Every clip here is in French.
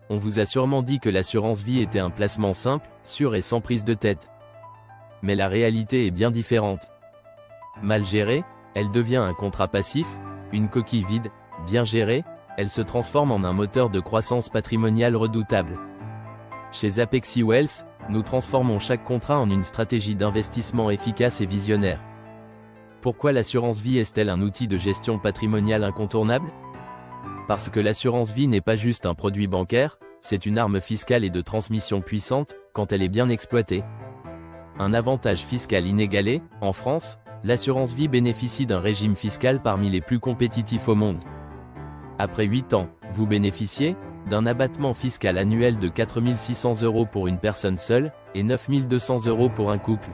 On vous a sûrement dit que l'assurance vie était un placement simple, sûr et sans prise de tête. Mais la réalité est bien différente. Mal gérée, elle devient un contrat passif, une coquille vide. Bien gérée, elle se transforme en un moteur de croissance patrimoniale redoutable. Chez Apexi Wealth, nous transformons chaque contrat en une stratégie d'investissement efficace et visionnaire. Pourquoi l'assurance vie est-elle un outil de gestion patrimoniale incontournable? Parce que l'assurance vie n'est pas juste un produit bancaire, c'est une arme fiscale et de transmission puissante, quand elle est bien exploitée. Un avantage fiscal inégalé, en France, l'assurance vie bénéficie d'un régime fiscal parmi les plus compétitifs au monde. Après 8 ans, vous bénéficiez d'un abattement fiscal annuel de 4 600 € pour une personne seule, et 9 200 € pour un couple.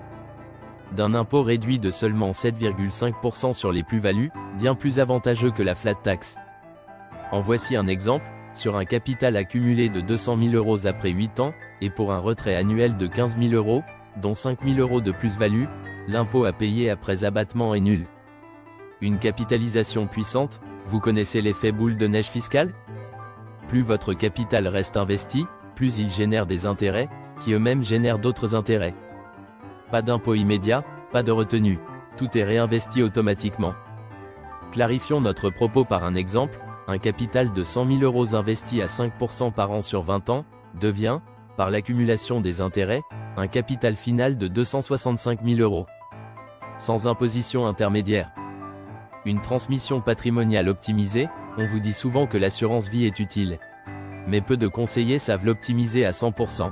D'un impôt réduit de seulement 7,5% sur les plus-values, bien plus avantageux que la flat tax. En voici un exemple, sur un capital accumulé de 200 000 € après 8 ans, et pour un retrait annuel de 15 000 €, dont 5 000 € de plus-value, l'impôt à payer après abattement est nul. Une capitalisation puissante, vous connaissez l'effet boule de neige fiscal? Plus votre capital reste investi, plus il génère des intérêts, qui eux-mêmes génèrent d'autres intérêts. Pas d'impôt immédiat, pas de retenue, tout est réinvesti automatiquement. Clarifions notre propos par un exemple, un capital de 100 000 € investi à 5% par an sur 20 ans, devient, par l'accumulation des intérêts, un capital final de 265 000 €. Sans imposition intermédiaire. Une transmission patrimoniale optimisée, on vous dit souvent que l'assurance vie est utile. Mais peu de conseillers savent l'optimiser à 100%.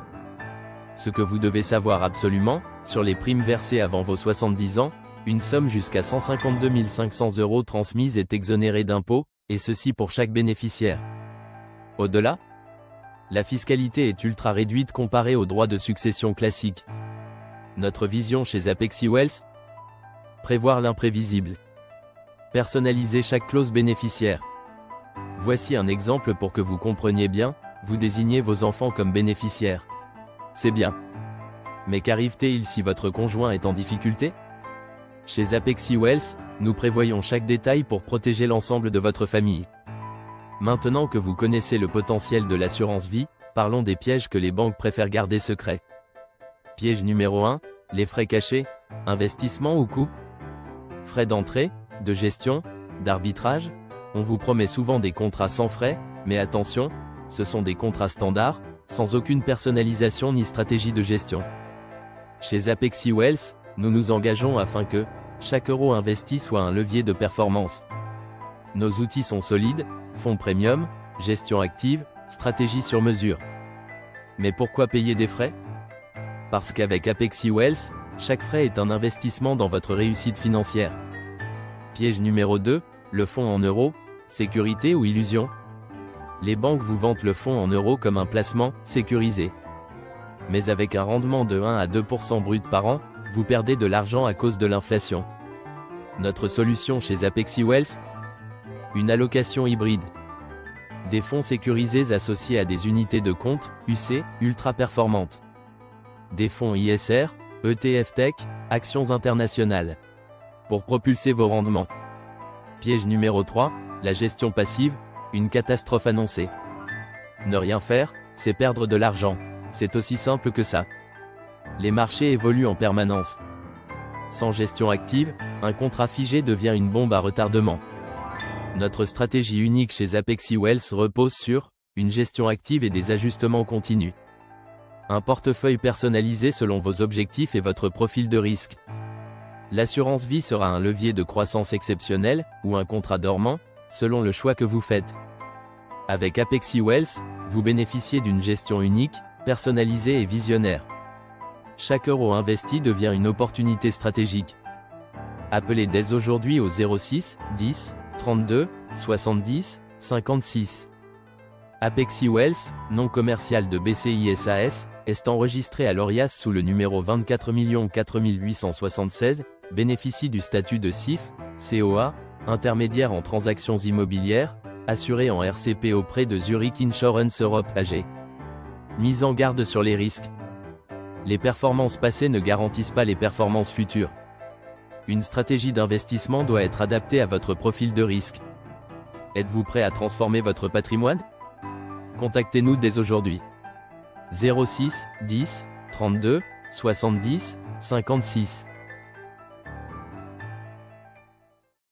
Ce que vous devez savoir absolument, sur les primes versées avant vos 70 ans, une somme jusqu'à 152 500 € transmise est exonérée d'impôts, et ceci pour chaque bénéficiaire. Au-delà, la fiscalité est ultra réduite comparée aux droits de succession classiques. Notre vision chez Apexi Wealth: prévoir l'imprévisible. Personnaliser chaque clause bénéficiaire. Voici un exemple pour que vous compreniez bien, vous désignez vos enfants comme bénéficiaires. C'est bien. Mais qu'arrive-t-il si votre conjoint est en difficulté? Chez Apexi Wealth, nous prévoyons chaque détail pour protéger l'ensemble de votre famille. Maintenant que vous connaissez le potentiel de l'assurance vie, parlons des pièges que les banques préfèrent garder secrets. Piège numéro 1, les frais cachés, investissement ou coûts. Frais d'entrée, de gestion, d'arbitrage. On vous promet souvent des contrats sans frais, mais attention, ce sont des contrats standards, sans aucune personnalisation ni stratégie de gestion. Chez Apexi Wealth, nous nous engageons afin que chaque euro investi soit un levier de performance. Nos outils sont solides, fonds premium, gestion active, stratégie sur mesure. Mais pourquoi payer des frais? Parce qu'avec Apexi Wealth, chaque frais est un investissement dans votre réussite financière. Piège numéro 2, le fonds en euros, sécurité ou illusion? Les banques vous vantent le fonds en euros comme un placement sécurisé. Mais avec un rendement de 1 à 2% brut par an, vous perdez de l'argent à cause de l'inflation. Notre solution chez Apexi Wealth? Une allocation hybride. Des fonds sécurisés associés à des unités de compte, UC, ultra performantes. Des fonds ISR, ETF Tech, actions internationales. Pour propulser vos rendements. Piège numéro 3, la gestion passive, une catastrophe annoncée. Ne rien faire, c'est perdre de l'argent. C'est aussi simple que ça. Les marchés évoluent en permanence. Sans gestion active, un contrat figé devient une bombe à retardement. Notre stratégie unique chez Apexi Wealth repose sur une gestion active et des ajustements continus. Un portefeuille personnalisé selon vos objectifs et votre profil de risque. L'assurance vie sera un levier de croissance exceptionnel, ou un contrat dormant, selon le choix que vous faites. Avec Apexi Wealth, vous bénéficiez d'une gestion unique, personnalisée et visionnaire. Chaque euro investi devient une opportunité stratégique. Appelez dès aujourd'hui au 06 10 32 70 56. Apexi Wealth, nom commercial de BCI SAS, est enregistré à l'ORIAS sous le numéro 24 4876, bénéficie du statut de CIF, COA, intermédiaire en transactions immobilières, assuré en RCP auprès de Zurich Insurance Europe AG. Mise en garde sur les risques. Les performances passées ne garantissent pas les performances futures. Une stratégie d'investissement doit être adaptée à votre profil de risque. Êtes-vous prêt à transformer votre patrimoine? Contactez-nous dès aujourd'hui. 06 10 32 70 56